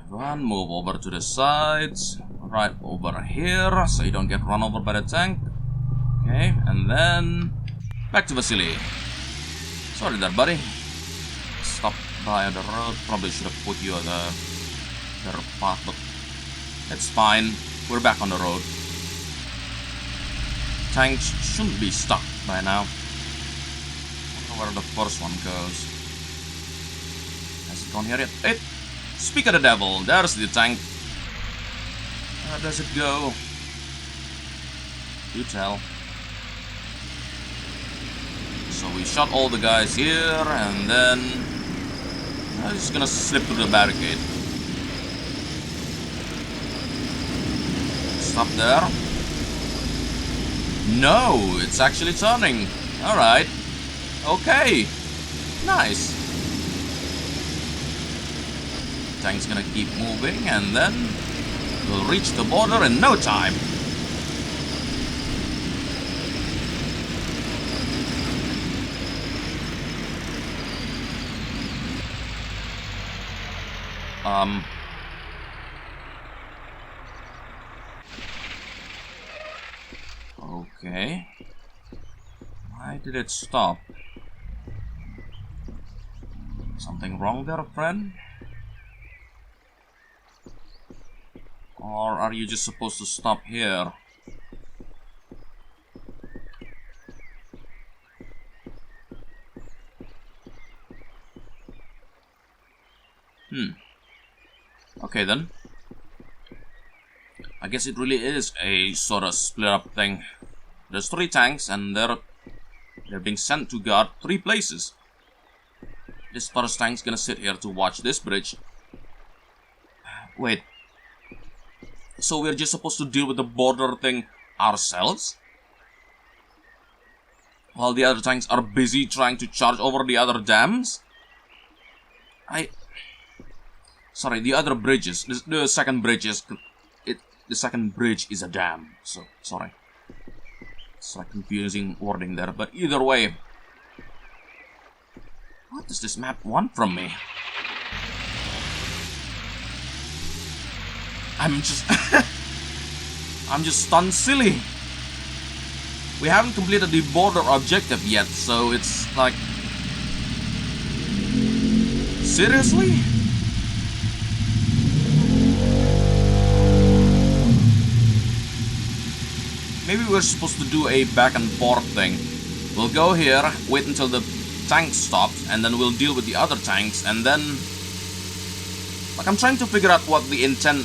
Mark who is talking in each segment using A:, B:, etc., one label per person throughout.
A: One, move over to the sides. Right over here, so you don't get run over by the tank. Okay, and then back to Vasily. Sorry there, buddy. Stop by the road. Probably should have put you at the better path, but it's fine. We're back on the road. Tanks shouldn't be stuck by now. I wonder where the first one goes. Has it gone here yet? Speak of the devil, there's the tank. Where does it go? You tell. So we shot all the guys here, and then I'm just gonna slip through the barricade. Stop there. No, it's actually turning. Alright. Okay. Nice. Tank's gonna keep moving, and then we'll reach the border in no time. Okay. Why did it stop? Something wrong there, friend? Or are you just supposed to stop here? Okay then. I guess it really is a sort of split up thing. There's 3 tanks and they're being sent to guard 3 places. This first tank's gonna sit here to watch this bridge. Wait. So we're just supposed to deal with the border thing ourselves? While the other tanks are busy trying to charge over the other dams? Sorry, the other bridges. The second bridge is... The second bridge is a dam. So, sorry. It's like confusing wording there. But either way... What does this map want from me? I'm just stunned silly. We haven't completed the border objective yet, so it's like... Seriously? Maybe we're supposed to do a back and forth thing. We'll go here, wait until the tank stops, and then we'll deal with the other tanks, and then... Like, I'm trying to figure out what the intent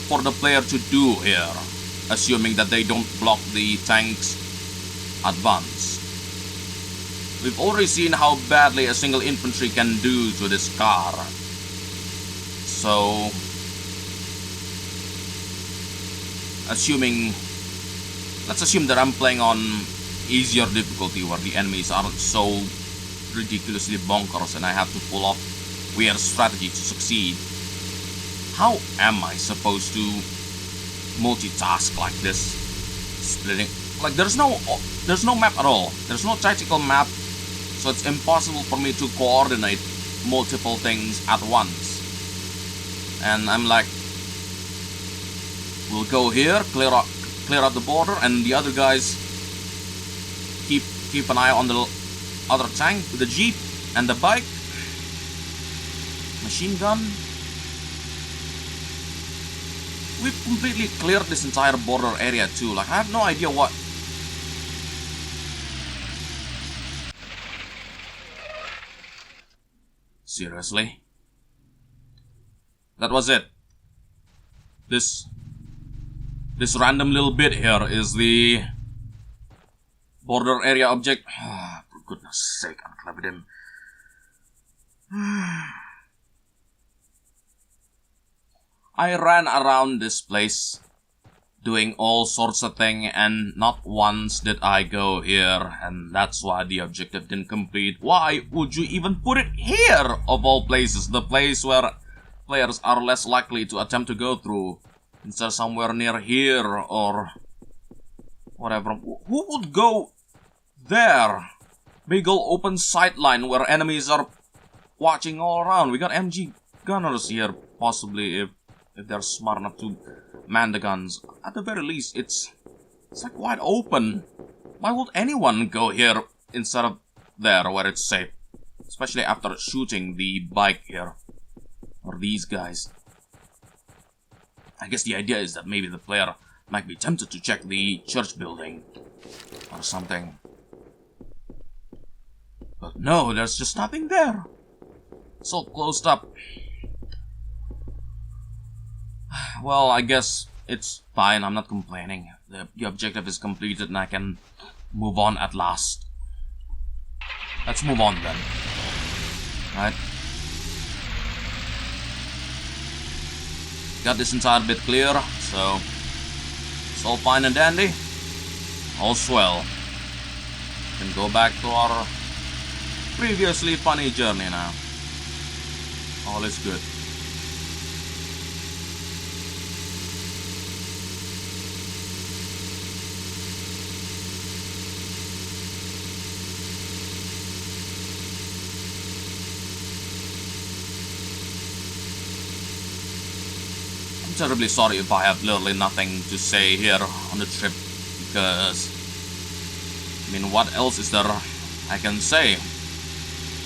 A: for the player to do here, assuming that they don't block the tank's advance. We've already seen how badly a single infantry can do to this car. So... Let's assume that I'm playing on easier difficulty where the enemies are so ridiculously bonkers and I have to pull off weird strategy to succeed. How am I supposed to multitask like this? Splitting... Like, there's no map at all. There's no tactical map, so it's impossible for me to coordinate multiple things at once. And I'm like... We'll go here, clear out the border, and the other guys keep an eye on the other tank, the jeep, and the bike. Machine gun. We've completely cleared this entire border area too. Like, I have no idea what... Seriously? That was it. This random little bit here is the border area object. For goodness sake, unclevadim. I ran around this place doing all sorts of things, and not once did I go here, and that's why the objective didn't complete. Why would you even put it here, of all places? The place where players are less likely to attempt to go through. Instead of somewhere near here, or whatever. Who would go there? Big ol' open sight line where enemies are watching all around. We got MG gunners here possibly if they're smart enough to man the guns. At the very least, it's like wide open. Why would anyone go here instead of there where it's safe? Especially after shooting the bike here. Or these guys. I guess the idea is that maybe the player might be tempted to check the church building. Or something. But no, there's just nothing there. It's all closed up. Well, I guess it's fine. I'm not complaining. The objective is completed and I can move on at last. Let's move on then. Right. Got this entire bit clear, so it's all fine and dandy. All swell. Can go back to our previously funny journey now. All is good. I'm terribly sorry if I have literally nothing to say here on the trip, because I mean, what else is there I can say?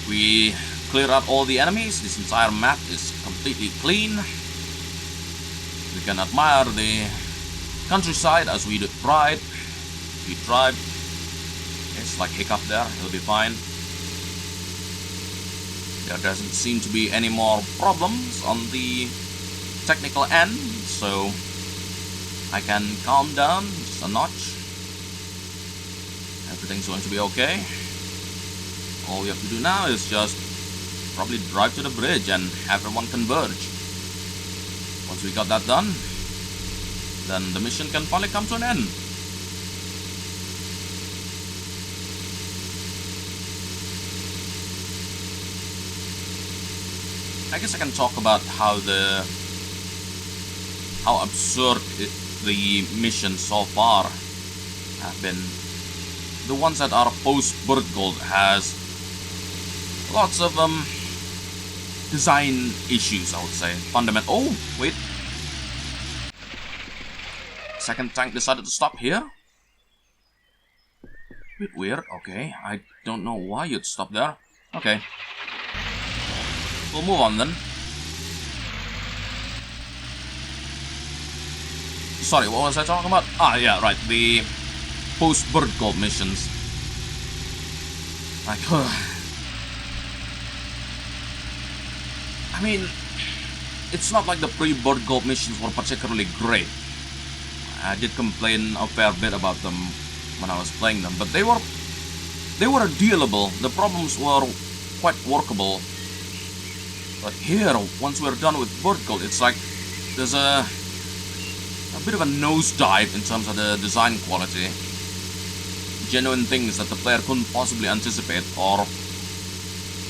A: We cleared out all the enemies. This entire map is completely clean. We can admire the countryside as we ride. We drive. It's like hiccup there. It'll be fine. There doesn't seem to be any more problems on the technical end, so I can calm down just a notch. Everything's going to be okay. All we have to do now is just probably drive to the bridge and have everyone converge. Once we got that done, then the mission can finally come to an end. I guess I can talk about how absurd the missions so far have been. The ones that are post Bertgold has lots of design issues, I would say. Fundamental. Oh, wait. Second tank decided to stop here. Bit weird. Okay, I don't know why you'd stop there. Okay. We'll move on then. Sorry, what was I talking about? Ah, yeah, right. The post Bertgold missions. Like, I mean, it's not like the pre-Bertgold missions were particularly great. I did complain a fair bit about them when I was playing them, but they were dealable. The problems were quite workable. But here, once we're done with Bertgold, it's like there's a bit of a nosedive in terms of the design quality. Genuine things that the player couldn't possibly anticipate or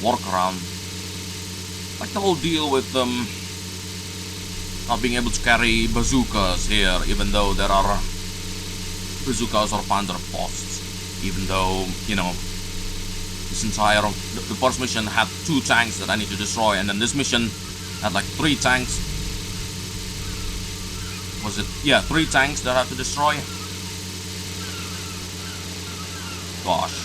A: work around. Like the whole deal with not being able to carry bazookas here, even though there are bazookas or panzer posts. Even though, you know, this entire the first mission had 2 tanks that I need to destroy, and then this mission had like 3 tanks. Was it? Yeah, 3 tanks that I have to destroy. Gosh.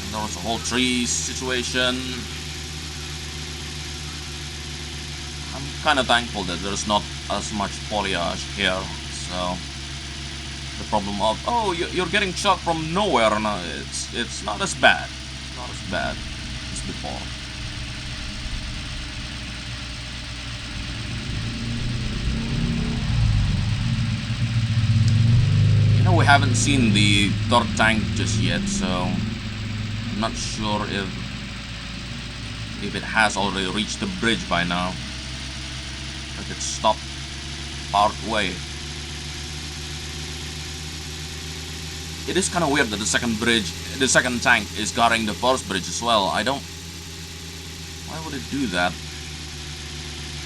A: And there was a whole tree situation. I'm kind of thankful that there's not as much foliage here, so the problem of, oh, you're getting shot from nowhere, no, it's not as bad. It's not as bad as before. You know, we haven't seen the 3rd tank just yet, so I'm not sure if it has already reached the bridge by now. Like it stopped part way. It is kind of weird that the second tank is guarding the first bridge as well. Why would it do that?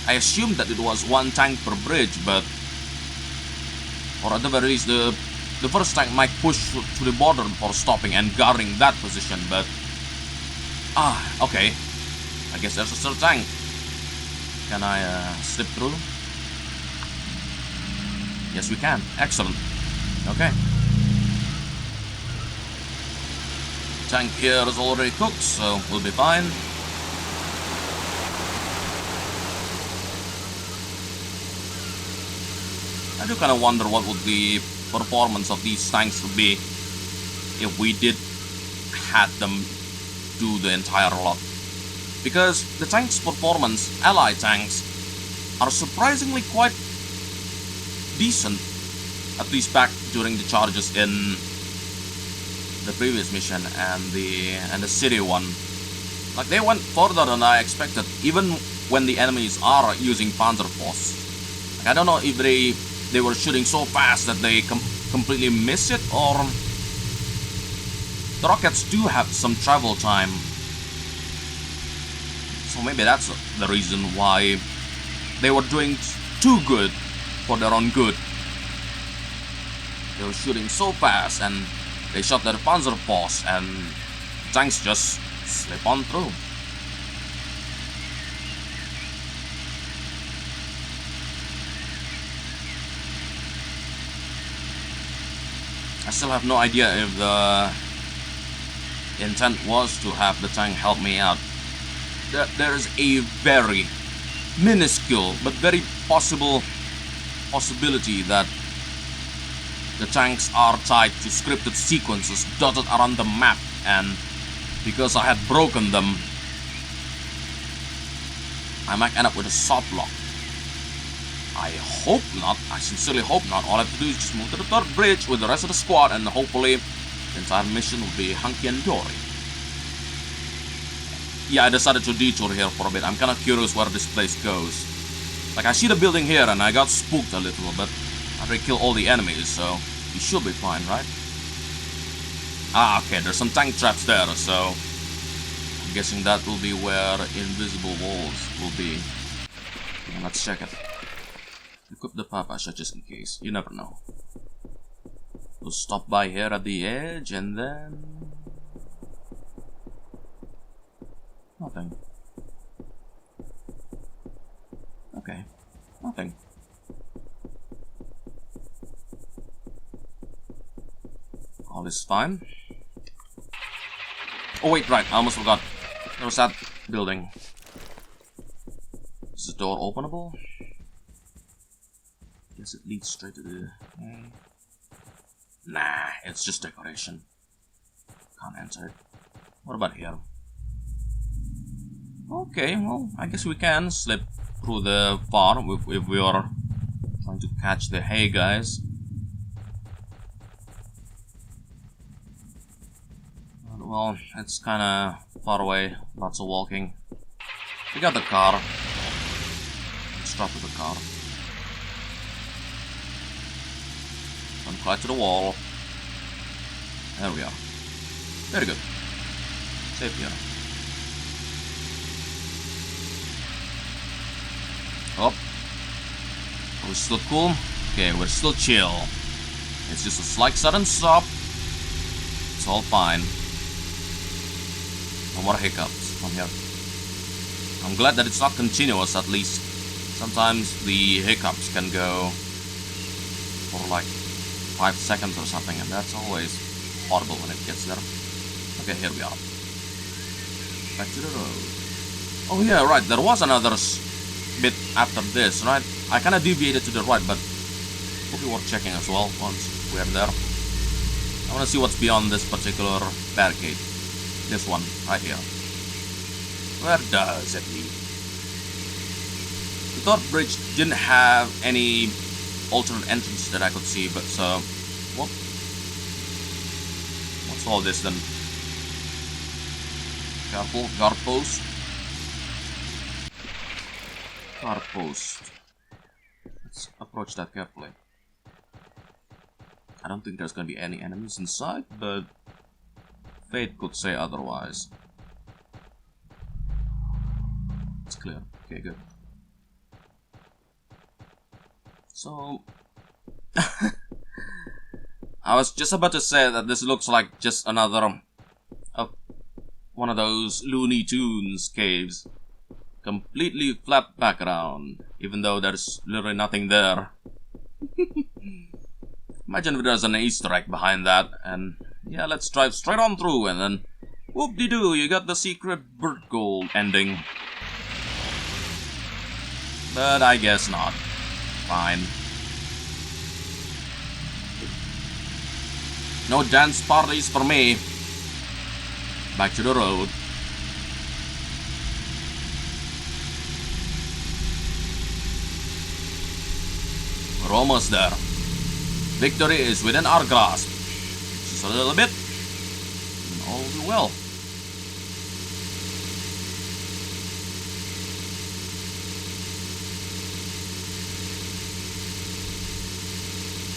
A: I assumed that it was 1 tank per bridge, but, or at the very least, the first tank might push to the border before stopping and guarding that position, but, okay. I guess there's a still tank. Can I slip through? Yes, we can. Excellent. Okay. Tank here is already cooked, so we'll be fine. I do kind of wonder what would the performance of these tanks would be if we did had them do the entire lot. Because the tank's performance, ally tanks, are surprisingly quite decent, at least back during the charges in the previous mission and the city one. Like, they went further than I expected, even when the enemies are using panzer force. Like, I don't know if they were shooting so fast that they completely miss it, or the rockets do have some travel time. So maybe that's the reason why they were doing too good for their own good. They were shooting so fast and they shot their panzer force and tanks just slip on through. I still have no idea if the intent was to have the tank help me out. There is a very minuscule but very possibility that the tanks are tied to scripted sequences dotted around the map, and because I had broken them, I might end up with a soft lock. I hope not. I sincerely hope not. All I have to do is just move to the third bridge with the rest of the squad, and hopefully the entire mission will be hunky and dory. Yeah, I decided to detour here for a bit. I'm kind of curious where this place goes. Like, I see the building here and I got spooked a little, but I already killed all the enemies, so we should be fine, right? Ah, okay, there's some tank traps there, so I'm guessing that will be where invisible walls will be. Okay, let's check it. Equip the Papasha just in case. You never know. We'll stop by here at the edge and then... nothing. Okay. Nothing. All is fine. Oh wait, right, I almost forgot. There was that building. Is the door openable? Guess it leads straight to the... Nah, it's just decoration. Can't enter it. What about here? Okay, well, I guess we can slip through the farm if we are trying to catch the hay guys. Well, it's kinda far away, lots of walking. We got the car. Let's drop to the car. Don't collide to the wall. There we are. Very good. Safe here. Oh. We're still cool. Okay, we're still chill. It's just a slight sudden stop. It's all fine. No more hiccups from here. I'm glad that it's not continuous, at least. Sometimes the hiccups can go for like 5 seconds or something, and that's always horrible when it gets there. Okay, here we are. Back to the road. Oh yeah, right, there was another bit after this, right? I kinda deviated to the right, but will be worth checking as well once we're there. I wanna see what's beyond this particular barricade. This one, right here. Where does it lead? The third bridge didn't have any alternate entrance that I could see, but so... what? What's all this then? Careful, guard post. Guard post. Let's approach that carefully. I don't think there's gonna be any enemies inside, but fate could say otherwise. It's clear. Okay, good. So... I was just about to say that this looks like just another... one of those Looney Tunes caves. completely flat background, even though there's literally nothing there. Imagine if there's an Easter egg behind that, and yeah, let's drive straight on through, and then whoop-de-doo, you got the secret Bertgold ending. But I guess not. Fine. No dance parties for me. Back to the road. We're almost there. Victory is within our grasp. Just a little bit, and all will be well.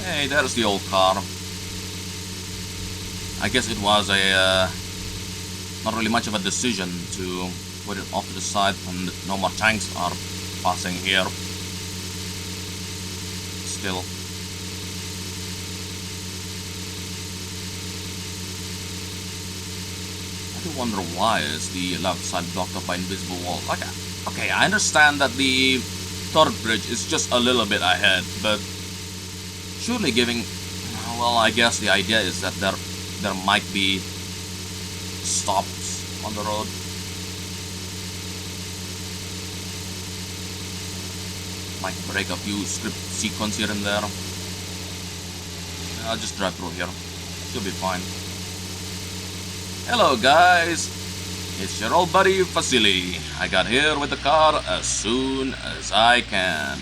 A: Hey, there's the old car. I guess it was a not really much of a decision to put it off to the side when no more tanks are passing here. Still. I do wonder why is the left side blocked up by invisible wall. Like, okay, I understand that the third bridge is just a little bit ahead, but surely giving, well, I guess the idea is that there might be stops on the road. Might break a few script sequence here and there. I'll just drive through here. Should be fine. Hello guys, it's your old buddy Vasily. I got here with the car as soon as I can.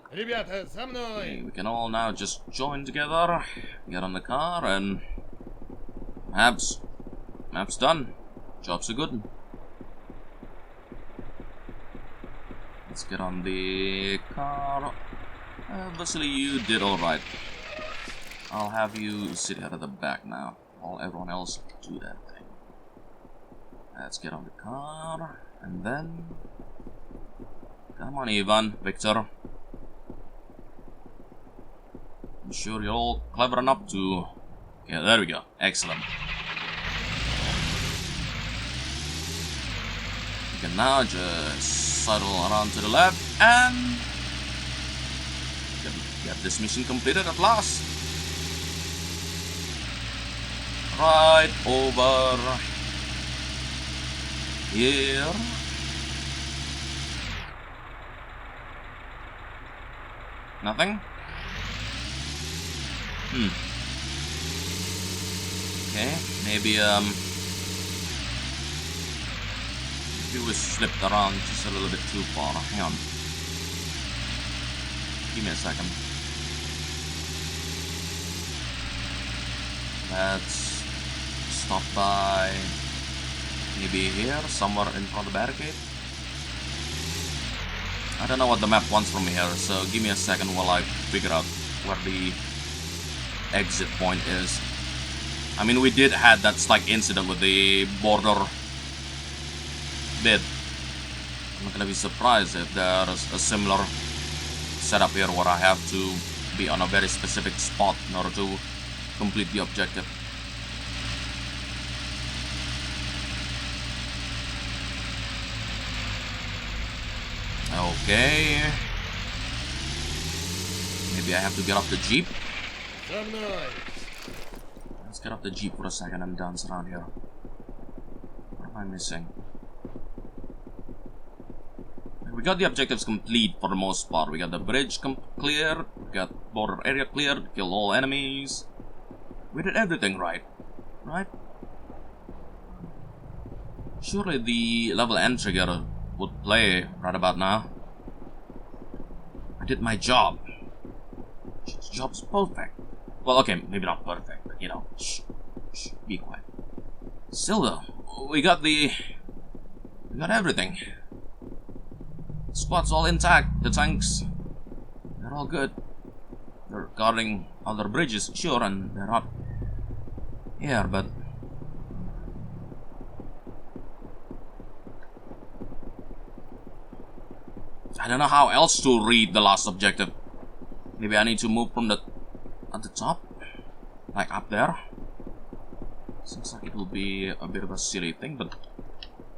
A: Okay, we can all now just join together, get on the car, and map's done. Job's a good one. Let's get on the car. Vasily, you did alright. I'll have you sit out of the back now, while everyone else do that thing. Let's get on the car, and then... Come on, Ivan, Victor. I'm sure you're all clever enough to... Yeah, there we go. Excellent. You can now just sidle around to the left and... get this mission completed at last. Right over... here. Nothing? Okay, maybe we slipped around just a little bit too far. Hang on. Give me a second. Let's stop by maybe here, somewhere in front of the barricade. I don't know what the map wants from me here, so give me a second while I figure out where the exit point is. I mean, we did have that slight incident with the border bit. I'm not gonna be surprised if there's a similar setup here where I have to be on a very specific spot in order to complete the objective. Okay. Maybe I have to get off the jeep. Let's get off the jeep for a second and dance around here. What am I missing? We got the objectives complete for the most part. We got the bridge cleared, we got border area cleared, killed all enemies. We did everything right. Right? Surely the level end trigger would play right about now. I did my job. The job's perfect. Well, okay, maybe not perfect, but you know, shh, be quiet. Still though, we got everything. Squad's all intact, the tanks, they're all good. They're guarding other bridges, sure, and they're not here, but... I don't know how else to read the last objective. Maybe I need to move from at the top? Like up there? Seems like it will be a bit of a silly thing, but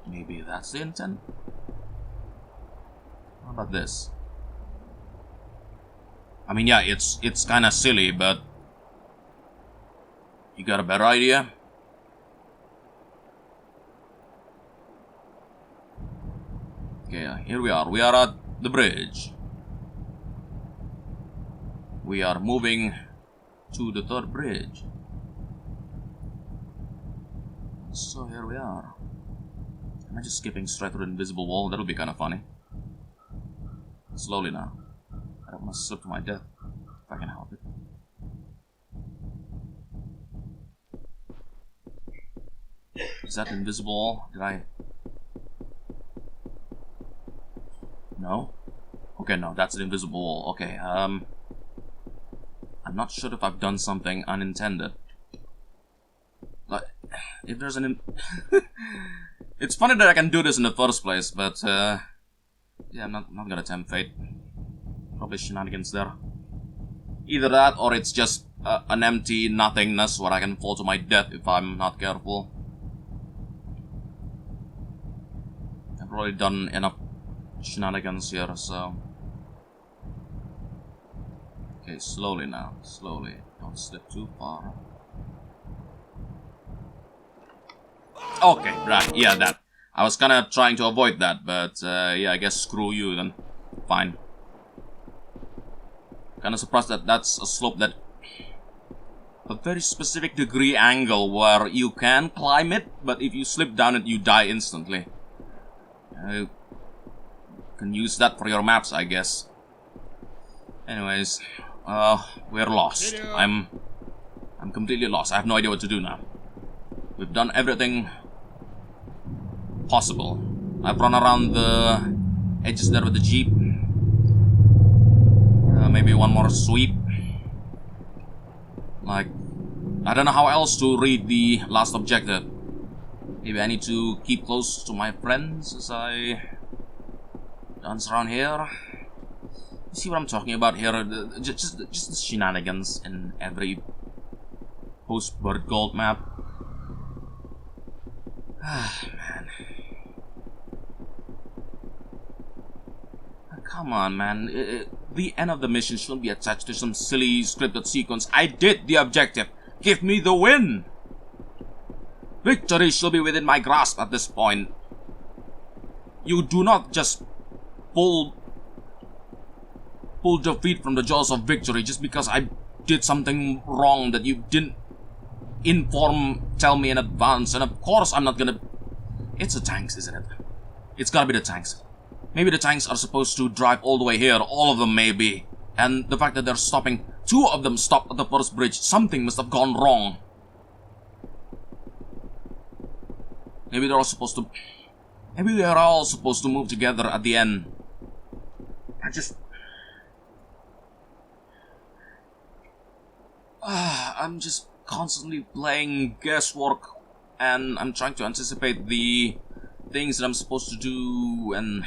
A: Maybe that's the intent? How about this? I mean, yeah, it's kind of silly, but you got a better idea? Okay, here we are. We are at the bridge. We are moving to the third bridge. So here we are. Am I just skipping straight to the invisible wall? That'll be kind of funny. Slowly now. I don't want to slip to my death if I can help it. Is that invisible wall? Did I... No? Okay, no, that's an invisible wall. Okay, I'm not sure if I've done something unintended. Like, if there's an... It's funny that I can do this in the first place, but, yeah, I'm not gonna tempt fate. Probably shenanigans there. Either that, or it's just an empty nothingness where I can fall to my death if I'm not careful. I've already done enough shenanigans here, so... Okay, slowly now, slowly. Don't slip too far. Okay, right, yeah, that. I was kinda trying to avoid that, but, yeah, I guess screw you then. Fine. Kinda surprised that that's a slope that... A very specific degree angle where you can climb it, but if you slip down it, you die instantly. You can use that for your maps, I guess. Anyways, we're lost. I'm completely lost. I have no idea what to do now. We've done everything possible. I've run around the edges there with the jeep. Maybe one more sweep. Like, I don't know how else to read the last objective. Maybe I need to keep close to my friends as I dance around here. You see what I'm talking about here? Just the shenanigans in every post-Bertgold map. Ah, man. Come on, man. The end of the mission shouldn't be attached to some silly scripted sequence. I did the objective. Give me the win. Victory should be within my grasp at this point. You do not just pull defeat from the jaws of victory just because I did something wrong that you didn't tell me in advance. And of course I'm not gonna... It's the tanks, isn't it? It's gotta be the tanks. Maybe the tanks are supposed to drive all the way here. All of them, maybe. And the fact that they're stopping... 2 of them stopped at the first bridge. Something must have gone wrong. Maybe they're all supposed to... Maybe they're all supposed to move together at the end. I'm just constantly playing guesswork. And I'm trying to anticipate the things that I'm supposed to do. And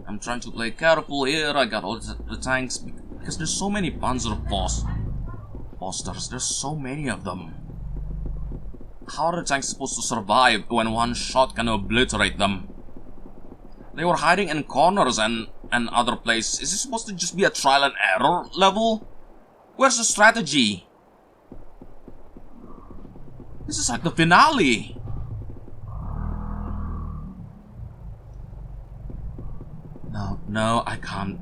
A: I'm trying to play careful here. I got all the tanks. Because there's so many Panzer Posters. There's so many of them. How are the tanks supposed to survive when one shot can obliterate them? They were hiding in corners and other places. Is this supposed to just be a trial and error level? Where's the strategy? This is like the finale. No, I can't.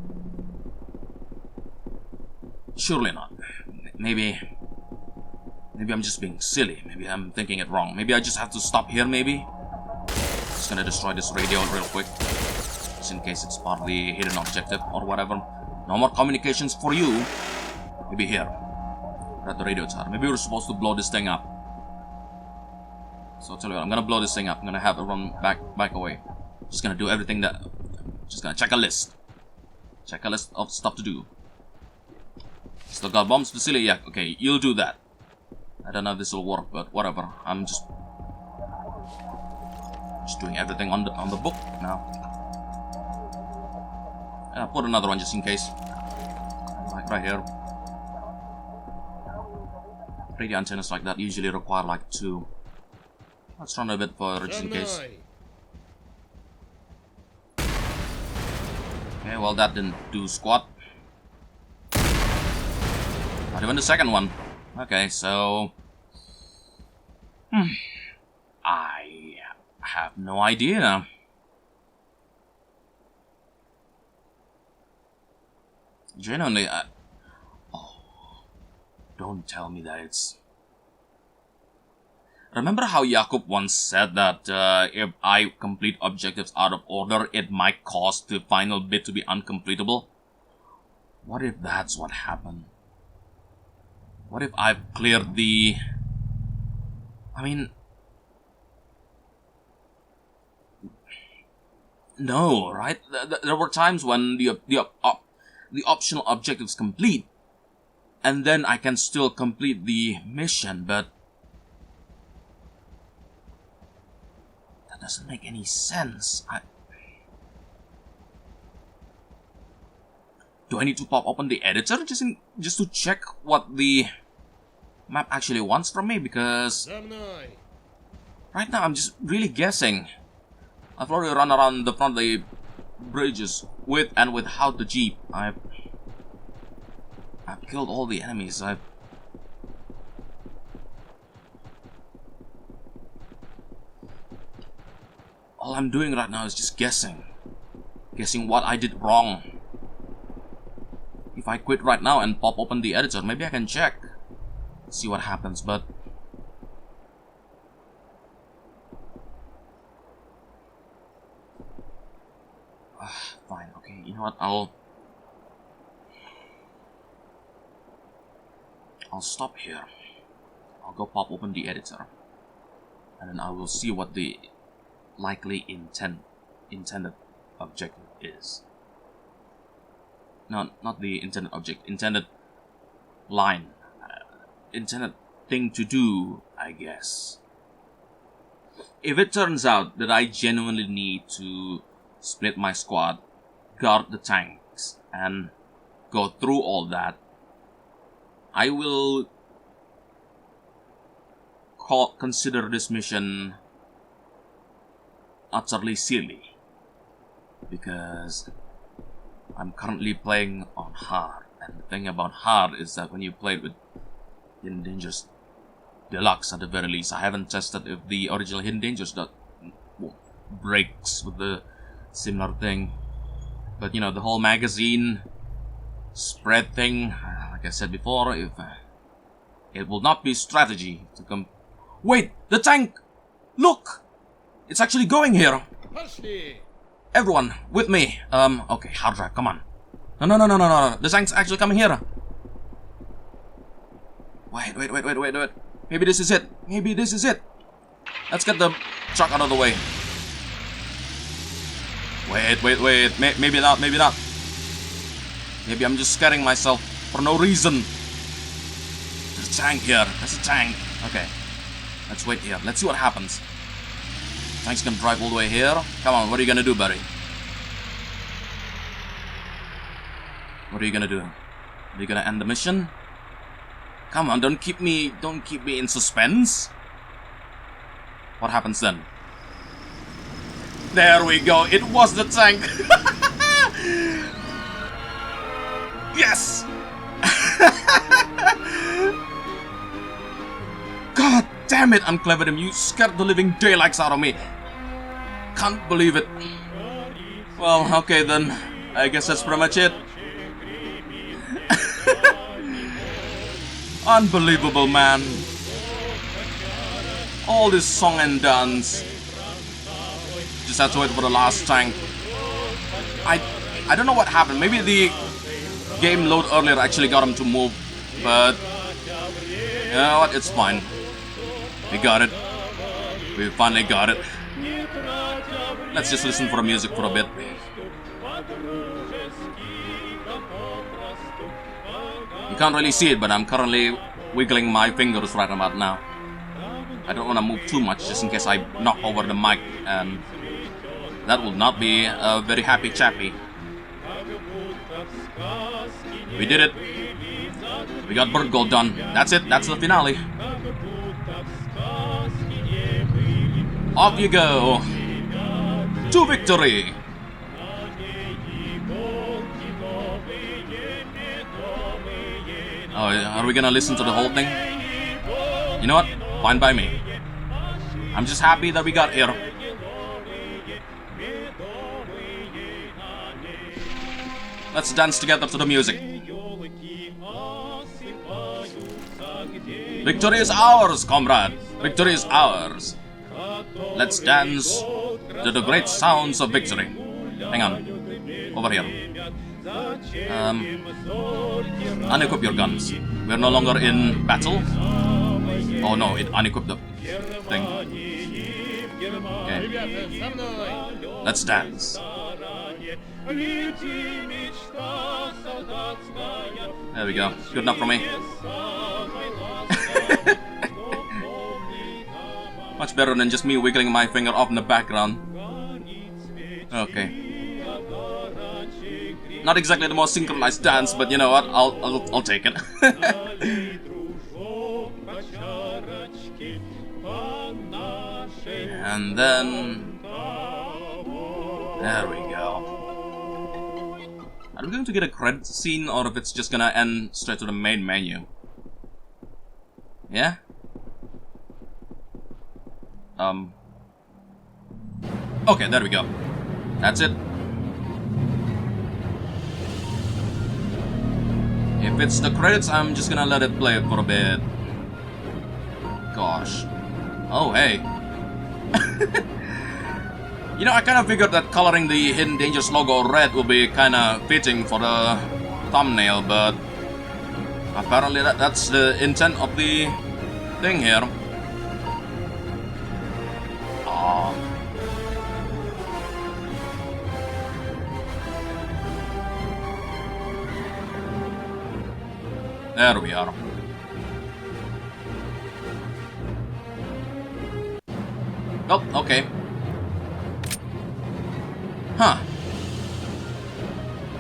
A: Surely not. Maybe I'm just being silly. Maybe I'm thinking it wrong. Maybe I just have to stop here, maybe? Just gonna destroy this radio real quick. Just in case it's part of the hidden objective or whatever. No more communications for you. Maybe here. We're at the radio tower. Maybe we're supposed to blow this thing up. So I'll tell you what, I'm gonna blow this thing up. I'm gonna have it run back away. Just gonna do everything that... Just gonna check a list. Check a list of stuff to do. Still got bombs facility? Yeah, okay, you'll do that. I don't know if this will work, but whatever. I'm just doing everything on the book now. And I'll put another one just in case. Right here. Radio antennas like that usually require like 2. Let's run a bit for just in case. Okay, well that didn't do squat. Not even the second one. Okay, so... I have no idea. Genuinely, oh, don't tell me that it's... Remember how Jakub once said that if I complete objectives out of order, it might cause the final bit to be uncompletable? What if that's what happened? What if I've cleared the... I mean... No, right? There were times when the optional objectives complete, and then I can still complete the mission, but... That doesn't make any sense. Do I need to pop open the editor just to check what the map actually wants from me? Because right now I'm just really guessing. I've already run around the front of the bridges with and without the jeep. I've killed all the enemies. All I'm doing right now is just guessing what I did wrong. If I quit right now and pop open the editor, maybe I can check, see what happens, but... Fine, okay, you know what, I'll stop here. I'll go pop open the editor, and then I will see what the likely intended objective is. No, not the intended object, intended line. Intended thing to do, I guess. If it turns out that I genuinely need to split my squad, guard the tanks, and go through all that, I will consider this mission utterly silly, because I'm currently playing on hard, and the thing about hard is that when you play it with Hidden Dangers Deluxe, at the very least, I haven't tested if the original Hidden Dangers breaks with the similar thing, but you know, the whole magazine spread thing, like I said before, if it will not be strategy to come. Wait, the tank! Look! It's actually going here! Everyone, with me. Okay, hard drive, come on. No. The tank's actually coming here. Wait. Maybe this is it. Let's get the truck out of the way. Wait. Maybe not. Maybe I'm just scaring myself for no reason. There's a tank here. There's a tank. Okay. Let's wait here. Let's see what happens. Tank's gonna drive all the way here. Come on, what are you gonna do, buddy? What are you gonna do? Are you gonna end the mission? Come on, don't keep me in suspense. What happens then? There we go. It was the tank. Yes. God damn it, unclevadim, you scared the living daylights out of me. Can't believe it. Well, okay then. I guess that's pretty much it. Unbelievable, man. All this song and dance. Just had to wait for the last tank. I don't know what happened. Maybe the game load earlier actually got him to move. But you know what? It's fine. We got it. We finally got it. Let's just listen for the music for a bit. You can't really see it, but I'm currently wiggling my fingers right about now. I don't want to move too much just in case I knock over the mic, and that will not be a very happy chappy. We did it. We got Bertgold done. That's it. That's the finale. Off you go to victory. Oh, are we gonna listen to the whole thing? You know what? Fine by me. I'm just happy that we got here. Let's dance together to the music. Victory is ours, comrade. Victory is ours. Let's dance to the great sounds of victory. Hang on. Over here. Unequip your guns. We're no longer in battle. Oh no, it unequipped the thing. Okay. Let's dance. There we go. Good enough for me. Much better than just me wiggling my finger off in the background. Okay. Not exactly the most synchronized dance, but you know what? I'll take it. And then there we go. Are we going to get a credit scene, or if it's just gonna end straight to the main menu? Yeah? Okay, there we go. That's it. If it's the credits, I'm just gonna let it play for a bit. Gosh. Oh, hey. You know, I kind of figured that coloring the Hidden Dangers logo red will be kind of fitting for the thumbnail, but apparently that's the intent of the thing here. Oh. There we are. Oh, okay. Huh.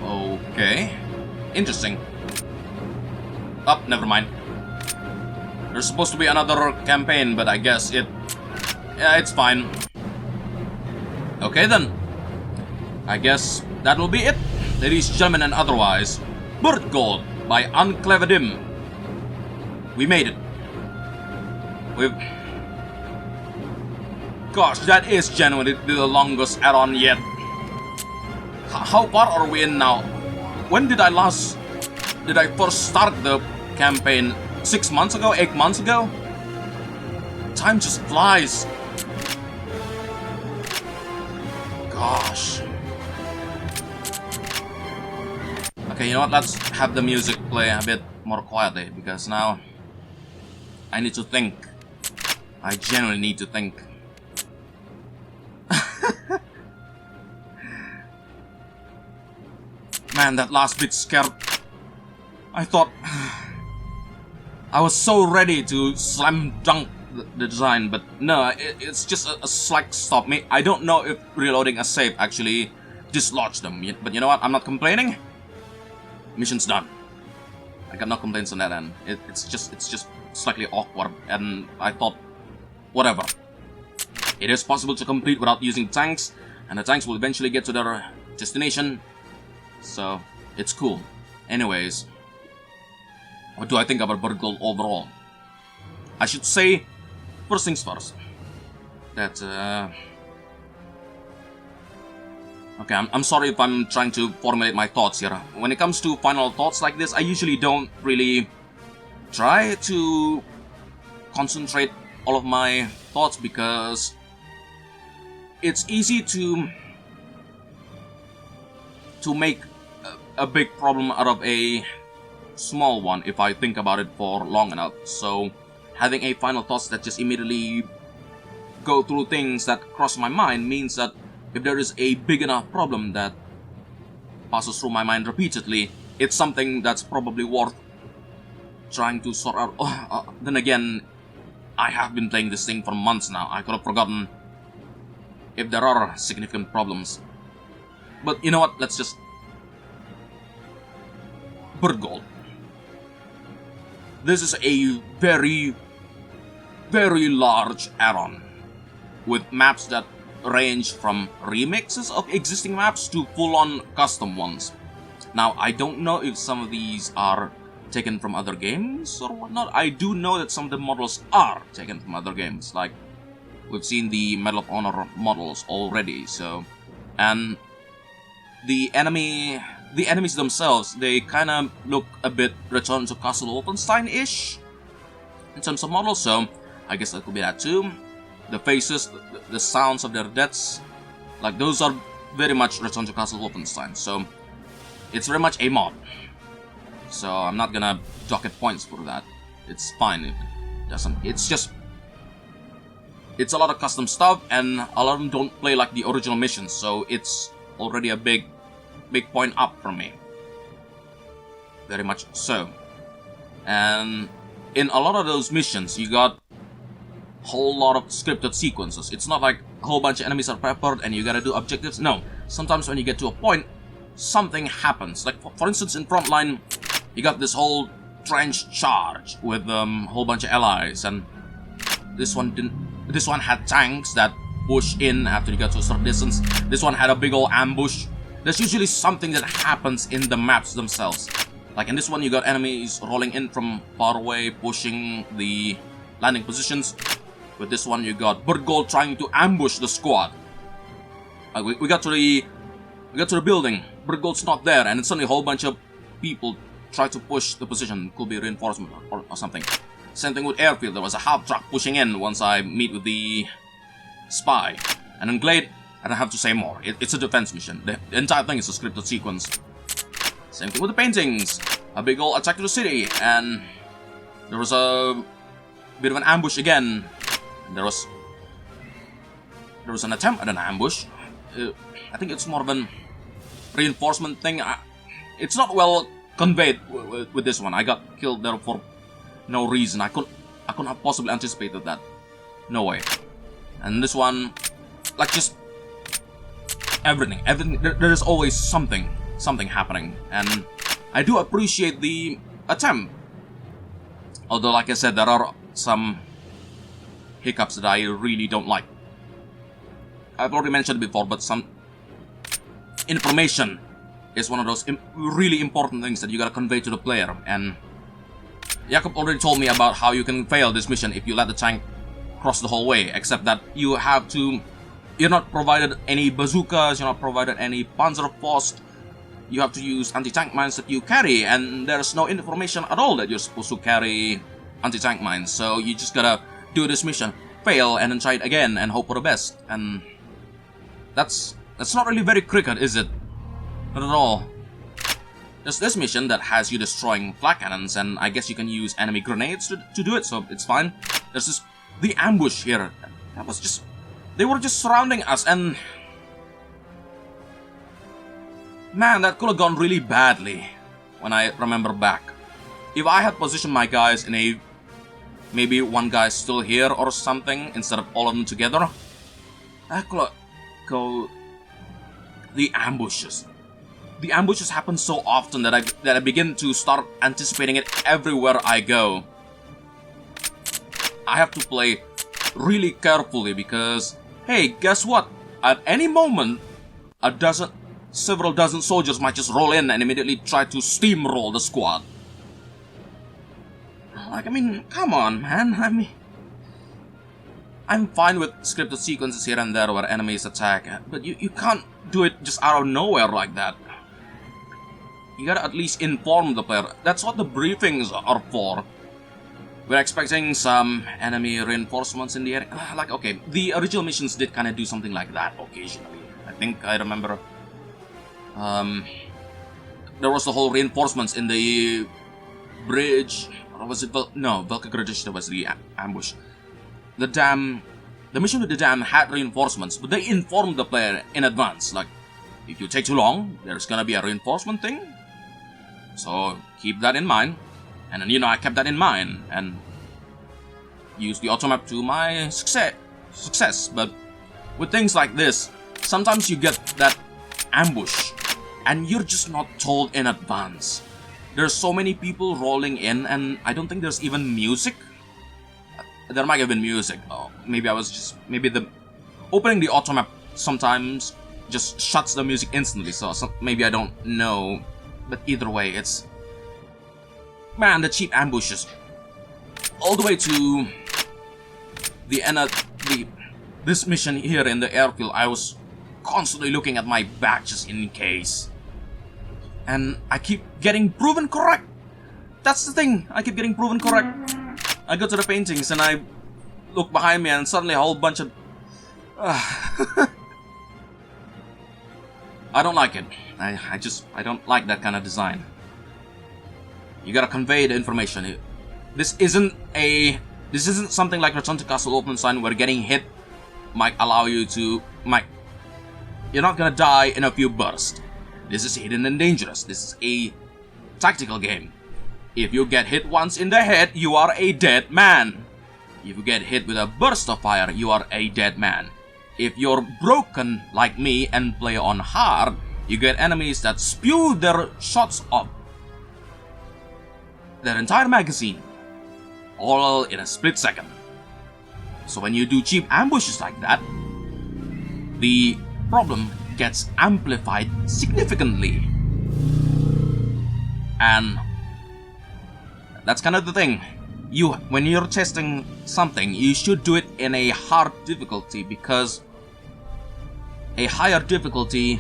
A: Okay. Interesting. Oh, never mind. There's supposed to be another campaign, but I guess it... Yeah, it's fine. Okay then. I guess that will be it. Ladies, gentlemen, and otherwise. Bertgold by Unclevadim. We made it. We've... Gosh, that is genuinely the longest add-on yet. How far are we in now? When did I first start the campaign? 6 months ago? 8 months ago? Time just flies. Gosh. Okay, you know what? Let's have the music play a bit more quietly, because now I need to think. I genuinely need to think. Man, that last bit scared. I thought I was so ready to slam dunk the design, but no, it's just a slight stop me. I don't know if reloading a save actually dislodged them, but you know what? I'm not complaining. Mission's done. I got no complaints on that end. It's just slightly awkward, and I thought, whatever. It is possible to complete without using tanks, and the tanks will eventually get to their destination. So, it's cool. Anyways, what do I think about Bertgold overall? I should say, first things first, that, okay, I'm sorry if I'm trying to formulate my thoughts here. When it comes to final thoughts like this, I usually don't really try to concentrate all of my thoughts, because it's easy to make a big problem out of a small one if I think about it for long enough. So having a final thoughts that just immediately go through things that cross my mind means that if there is a big enough problem that passes through my mind repeatedly, it's something that's probably worth trying to sort out. Then again, I have been playing this thing for months now. I could have forgotten if there are significant problems. But you know what? Let's just... Bertgold. This is a very, very large add-on with maps that range from remixes of existing maps to full-on custom ones. Now, I don't know if some of these are taken from other games or whatnot. I do know that some of the models are taken from other games, like we've seen the Medal of Honor models already. So, and the enemies themselves, they kind of look a bit Return to Castle Wolfenstein-ish in terms of models. So I guess that could be that too. The faces, the sounds of their deaths, like those are very much Return to Castle Wolfenstein. So it's very much a mod. So I'm not gonna docket points for that. It's fine. It doesn't. It's just. It's a lot of custom stuff, and a lot of them don't play like the original missions. So it's already a big point up for me. Very much so. And in a lot of those missions, you got a whole lot of scripted sequences. It's not like a whole bunch of enemies are peppered and you gotta do objectives. No. Sometimes when you get to a point, something happens. Like for instance, in Frontline, you got this whole trench charge with a whole bunch of allies, and this one didn't. This one had tanks that push in after you got to a certain distance. This one had a big old ambush. There's usually something that happens in the maps themselves. Like in this one, you got enemies rolling in from far away, pushing the landing positions. With this one, you got Bertgold trying to ambush the squad. We got to the building. Bertgold's not there, and suddenly a whole bunch of people try to push the position. Could be reinforcement or something. Same thing with Airfield. There was a half truck pushing in once I meet with the spy. And in Glade, I don't have to say more. It's a defense mission. The entire thing is a scripted sequence. Same thing with the paintings. A big old attack to the city, and there was a bit of an ambush again. There was an attempt at an ambush. I think it's more of an reinforcement thing. It's not well conveyed with this one. I got killed there for no reason. I couldn't have possibly anticipated that. No way. And this one, like just everything. There is always something happening, and I do appreciate the attempt. Although, like I said, there are some hiccups that I really don't like. I've already mentioned it before, but some information is one of those really important things that you gotta convey to the player. And Jakob already told me about how you can fail this mission if you let the tank cross the whole way, except that you have to... You're not provided any bazookas, you're not provided any Panzerfaust. You have to use anti-tank mines that you carry, and there's no information at all that you're supposed to carry anti-tank mines. So you just gotta do this mission, fail, and then try it again, and hope for the best. And that's not really very cricket, is it? Not at all. There's this mission that has you destroying flak cannons, and I guess you can use enemy grenades to do it, so it's fine. There's the ambush here. That was just... They were just surrounding us, and... Man, that could have gone really badly when I remember back. If I had positioned my guys in a... Maybe one guy's still here or something, instead of all of them together, that could have go... The ambushes. The ambushes happen so often that I begin to start anticipating it everywhere I go. I have to play really carefully because, hey, guess what? At any moment, several dozen soldiers might just roll in and immediately try to steamroll the squad. Like, I mean, come on, man. I'm fine with scripted sequences here and there where enemies attack, but you can't do it just out of nowhere like that. You gotta at least inform the player. That's what the briefings are for. We're expecting some enemy reinforcements in the area. Like, okay, the original missions did kind of do something like that occasionally. I think I remember... there was the whole reinforcements in the bridge. Or was it... No, Velka was the ambush. The mission with the dam had reinforcements, but they informed the player in advance. Like, if you take too long, there's gonna be a reinforcement thing. So, keep that in mind. And then, I kept that in mind, and used the automap to my success. But with things like this, sometimes you get that ambush, and you're just not told in advance. There's so many people rolling in, and I don't think there's even music. There might have been music. Oh, maybe the opening the automap sometimes just shuts the music instantly, so maybe I don't know. But either way, it's Man, the cheap ambushes. All the way to the end of this mission here in the airfield, I was constantly looking at my back just in case. And I keep getting proven correct. That's the thing, I keep getting proven correct. I go to the paintings and I look behind me and suddenly a whole bunch of... I don't like it. I don't like that kind of design. You gotta convey the information. This isn't something like Return to Castle Wolfenstein where getting hit might allow you to... You're not gonna die in a few bursts. This is hidden and dangerous. This is a tactical game. If you get hit once in the head, you are a dead man. If you get hit with a burst of fire, you are a dead man. If you're broken like me and play on hard, you get enemies that spew their shots of their entire magazine, all in a split second. So when you do cheap ambushes like that, the problem gets amplified significantly. And that's kind of the thing. When you're testing something, you should do it in a hard difficulty, because a higher difficulty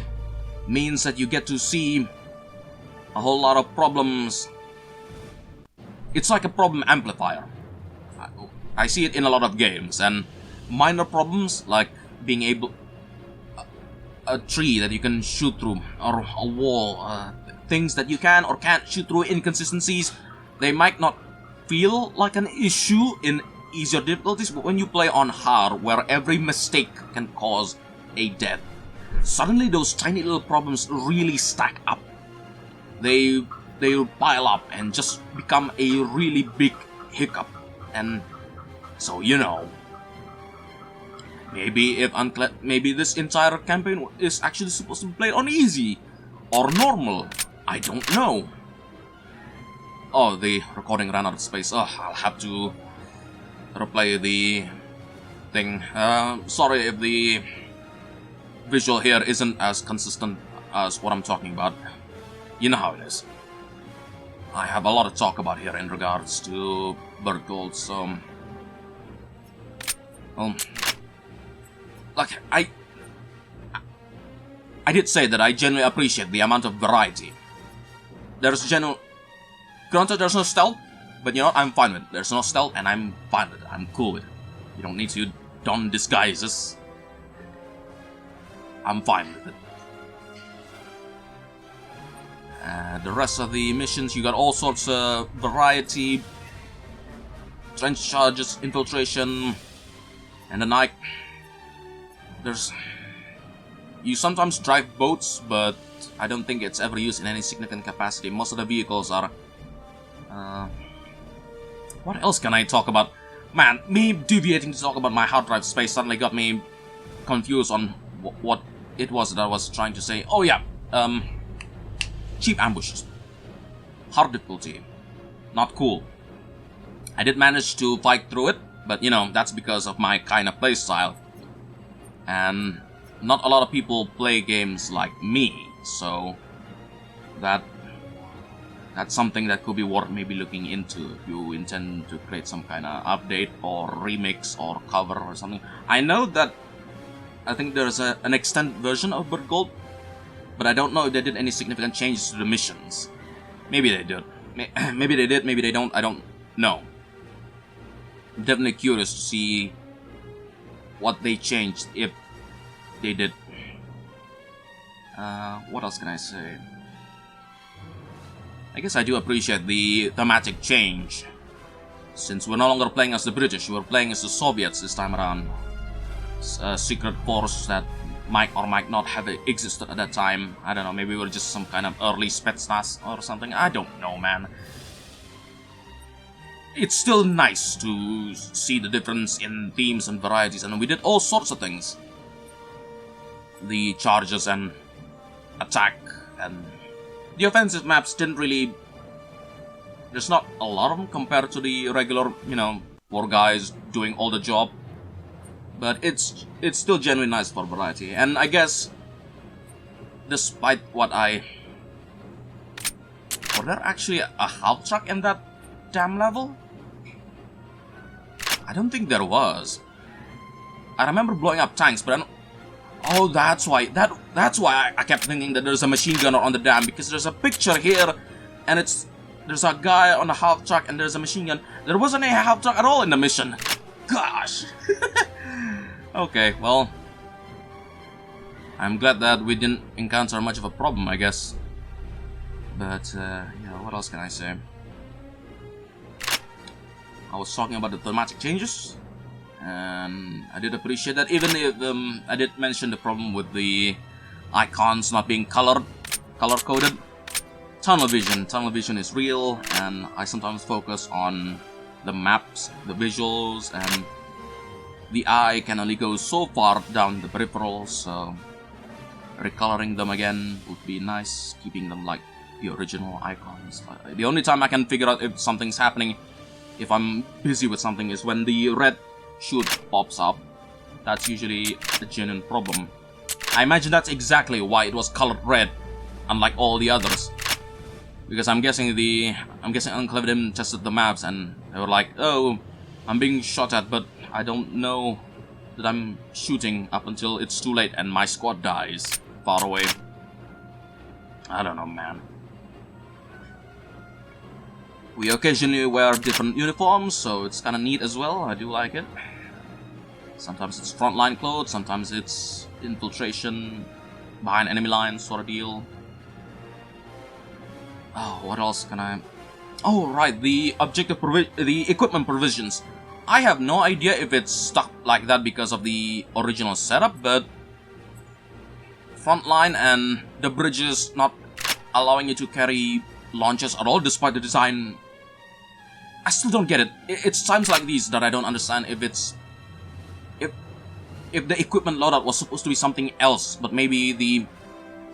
A: means that you get to see a whole lot of problems. It's like a problem amplifier. I see it in a lot of games, and minor problems like being able... a tree that you can shoot through, or a wall, things that you can or can't shoot through, inconsistencies, they might not feel like an issue in easier difficulties, but when you play on hard, where every mistake can cause a death, suddenly those tiny little problems really stack up. They'll pile up and just become a really big hiccup. And so, you know, maybe this entire campaign is actually supposed to be played on easy or normal. I don't know. Oh, the recording ran out of space. Oh, I'll have to replay the thing. Sorry if the visual here isn't as consistent as what I'm talking about. You know how it is. I have a lot to talk about here in regards to Bertgold, so... Like, I did say that I genuinely appreciate the amount of variety. Granted, there's no stealth, but you know what, I'm fine with it. There's no stealth, and I'm fine with it. I'm cool with it. You don't need to don disguises. I'm fine with it. The rest of the missions, you got all sorts of variety. Trench charges, infiltration, and the night. You sometimes drive boats, but I don't think it's ever used in any significant capacity. Most of the vehicles are... what else can I talk about? Man, me deviating to talk about my hard drive space suddenly got me confused on what it was that I was trying to say. Oh yeah, cheap ambushes. Hard difficulty. Not cool. I did manage to fight through it, but you know, that's because of my kind of playstyle. And not a lot of people play games like me, so that's something that could be worth maybe looking into if you intend to create some kind of update or remix or cover or something. I know that I think there's an extended version of Bertgold, but I don't know if they did any significant changes to the missions. Maybe they did. Maybe they did, maybe they don't, I don't know. I'm definitely curious to see what they changed, if they did. What else can I say? I guess I do appreciate the thematic change. Since we're no longer playing as the British, we're playing as the Soviets this time around. A secret force that might or might not have existed at that time. I don't know, maybe we're just some kind of early Spetsnaz or something. I don't know, man. It's still nice to see the difference in themes and varieties, and we did all sorts of things. The charges and attack, and the offensive maps didn't really... There's not a lot of them compared to the regular, you know, 4 guys doing all the job. But it's still genuinely nice for variety, and I guess, despite what I Was there actually a half track in that damn level? I don't think there was. I remember blowing up tanks, but I don't... Oh, that's why. That's why I kept thinking that there's a machine gunner on the dam, because there's a picture here, and there's a guy on a half track, and there's a machine gun. There wasn't a half track at all in the mission. Gosh. Okay, well, I'm glad that we didn't encounter much of a problem, I guess. But yeah, what else can I say? I was talking about the thematic changes, and I did appreciate that, even if I did mention the problem with the icons not being color-coded. Tunnel vision is real, and I sometimes focus on the maps, the visuals, and the eye can only go so far down the peripherals, so recoloring them again would be nice, keeping them like the original icons. The only time I can figure out if something's happening, if I'm busy with something, is when the red shoot pops up. That's usually a genuine problem. I imagine that's exactly why it was colored red, unlike all the others. Because I'm guessing unclevadim tested the maps and they were like, oh, I'm being shot at, but I don't know that I'm shooting up until it's too late and my squad dies far away. I don't know, man. We occasionally wear different uniforms, so it's kinda neat as well. I do like it. Sometimes it's frontline clothes, sometimes it's infiltration behind enemy lines sort of deal. Oh, what else can I... Oh, right, the equipment provisions. I have no idea if it's stuck like that because of the original setup, but frontline and the bridges not allowing you to carry launchers at all despite the design. I still don't get it. It's times like these that I don't understand if it's... If the equipment loadout was supposed to be something else, but maybe the...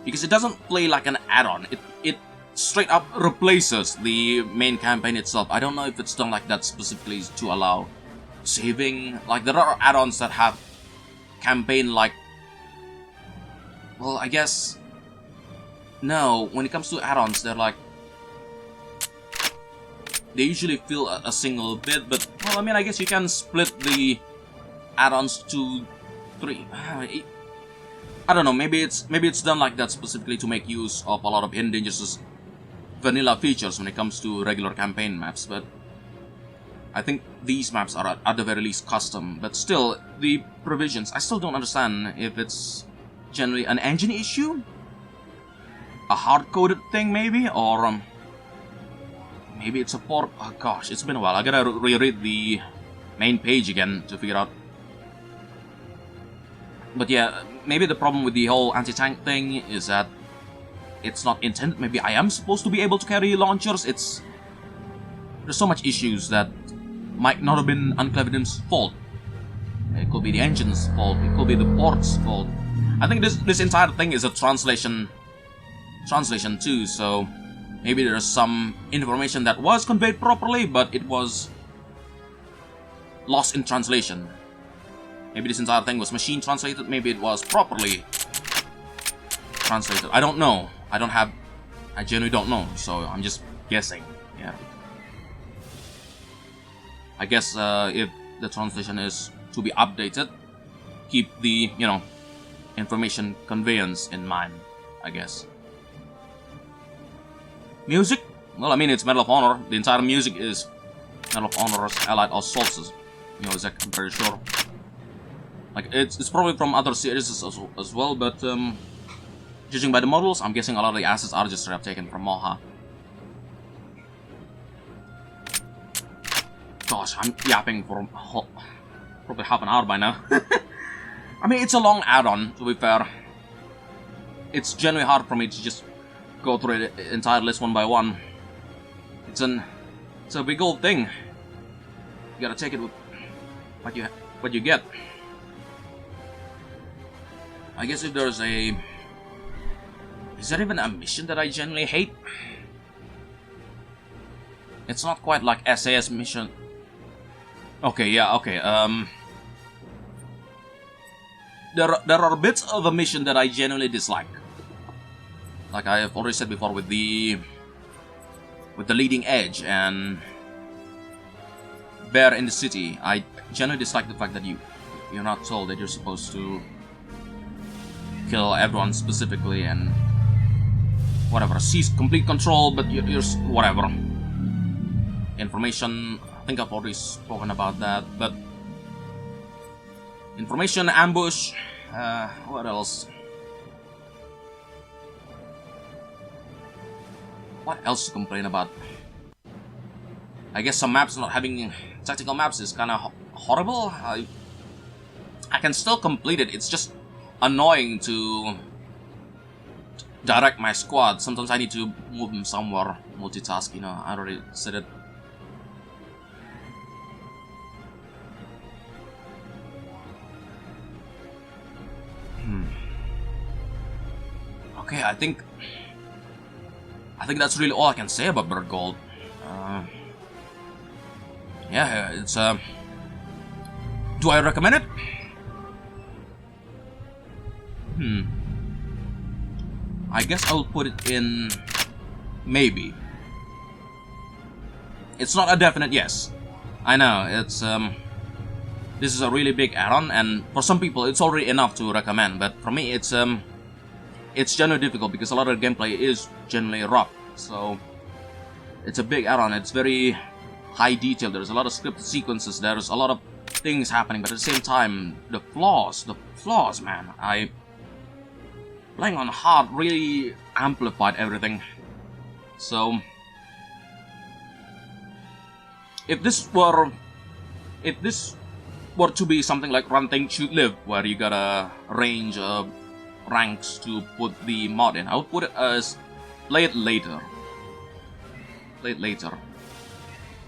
A: Because it doesn't play like an add-on. It straight up replaces the main campaign itself. I don't know if it's done like that specifically to allow saving. Like, there are add-ons that have campaign like... Well, I guess... No, when it comes to add-ons, they're like... They usually fill a single bit, but... Well, I mean, I guess you can split the add-ons to 3. I don't know, maybe it's done like that specifically to make use of a lot of Hidden Dangerous vanilla features when it comes to regular campaign maps, but I think these maps are at the very least custom. But still, the provisions, I still don't understand if it's generally an engine issue, a hard-coded thing maybe, or maybe it's a port. Oh gosh, it's been a while. I gotta reread the main page again to figure out. But yeah, maybe the problem with the whole anti-tank thing is that it's not intended. Maybe I am supposed to be able to carry launchers. There's so much issues that might not have been unclevadim's fault. It could be the engine's fault. It could be the port's fault. I think this entire thing is a translation too. So maybe there's some information that was conveyed properly, but it was lost in translation. Maybe this entire thing was machine translated. Maybe it was properly translated. I don't know. I genuinely don't know. So I'm just guessing. Yeah. I guess if the translation is to be updated, keep the, information conveyance in mind, I guess. Music? Well, I mean, it's Medal of Honor. The entire music is Medal of Honor's Allied Assaults music, I'm pretty sure. Like, it's probably from other series as well, but judging by the models, I'm guessing a lot of the assets are just straight up taken from Moha. Gosh, I'm yapping for probably half an hour by now. I mean, it's a long add-on, to be fair. It's genuinely hard for me to just go through the entire list one by one. It's a big old thing. You gotta take it with what you get. I guess if there's a... Is there even a mission that I genuinely hate? It's not quite like SAS mission. Okay, yeah, okay, There are bits of a mission that I genuinely dislike. Like I have already said before with the with the leading edge and bear in the city. I genuinely dislike the fact that you're not told that you're supposed to kill everyone specifically and whatever, seize complete control, but you're whatever. Information, I think I've already spoken about that, but information, ambush, what else? What else to complain about? I guess some maps not having tactical maps is kind of horrible. I can still complete it, it's just annoying to direct my squad. Sometimes I need to move them somewhere, multitask, you know, I already said it. Okay, I think that's really all I can say about Bertgold. Yeah, it's do I recommend it? I guess I'll put it in maybe. It's not a definite yes. I know, it's this is a really big add-on, and for some people it's already enough to recommend, but for me it's generally difficult because a lot of the gameplay is generally rough. So it's a big add-on, it's very high detail, there's a lot of scripted sequences, there's a lot of things happening, but at the same time, the flaws, man, playing on hard really amplified everything. So if this were to be something like Run Think Shoot Live, where you gotta range ranks to put the mod in, I would put it as play it later. Play it later.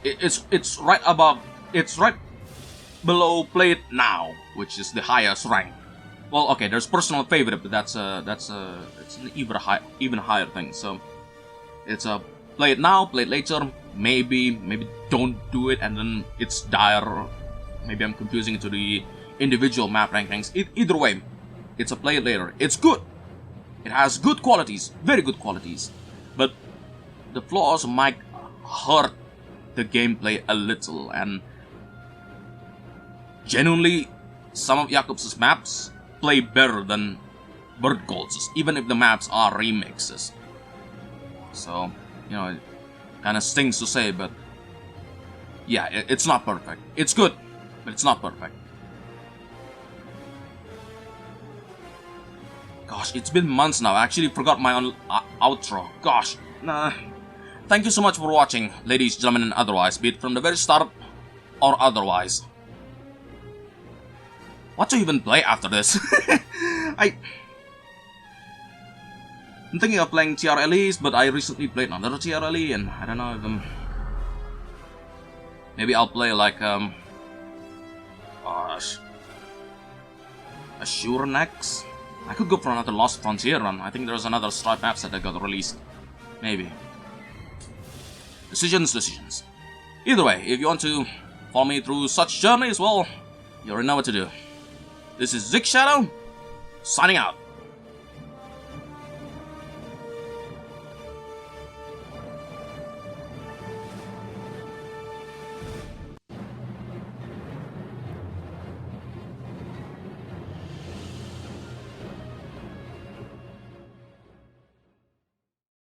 A: It's right above, it's right below play it now, which is the highest rank. Well, okay, there's personal favorite, but it's an even higher thing. So it's a play it now, play it later. Maybe don't do it, and then it's dire. Maybe I'm confusing it to the individual map rankings. Either way, it's a play it later. It's good. It has good qualities, very good qualities, but the flaws might hurt the gameplay a little, and genuinely, some of Jakob's maps play better than Bertgold's, even if the maps are remixes. So, you know, it kind of stings to say, but yeah, it's not perfect. It's good, but it's not perfect. Gosh, it's been months now. I actually forgot my own outro. Gosh, nah. Thank you so much for watching, ladies, gentlemen, and otherwise, be it from the very start or otherwise. What to even play after this? I'm thinking of playing TRLEs, but I recently played another TRLE, and I don't know if maybe I'll play like gosh, Assure next. I could go for another Lost Frontier run. I think there's another Stripe maps that got released. Maybe. Decisions. Either way, if you want to follow me through such journeys, well, you already know what to do. This is Zik Shadow, signing out.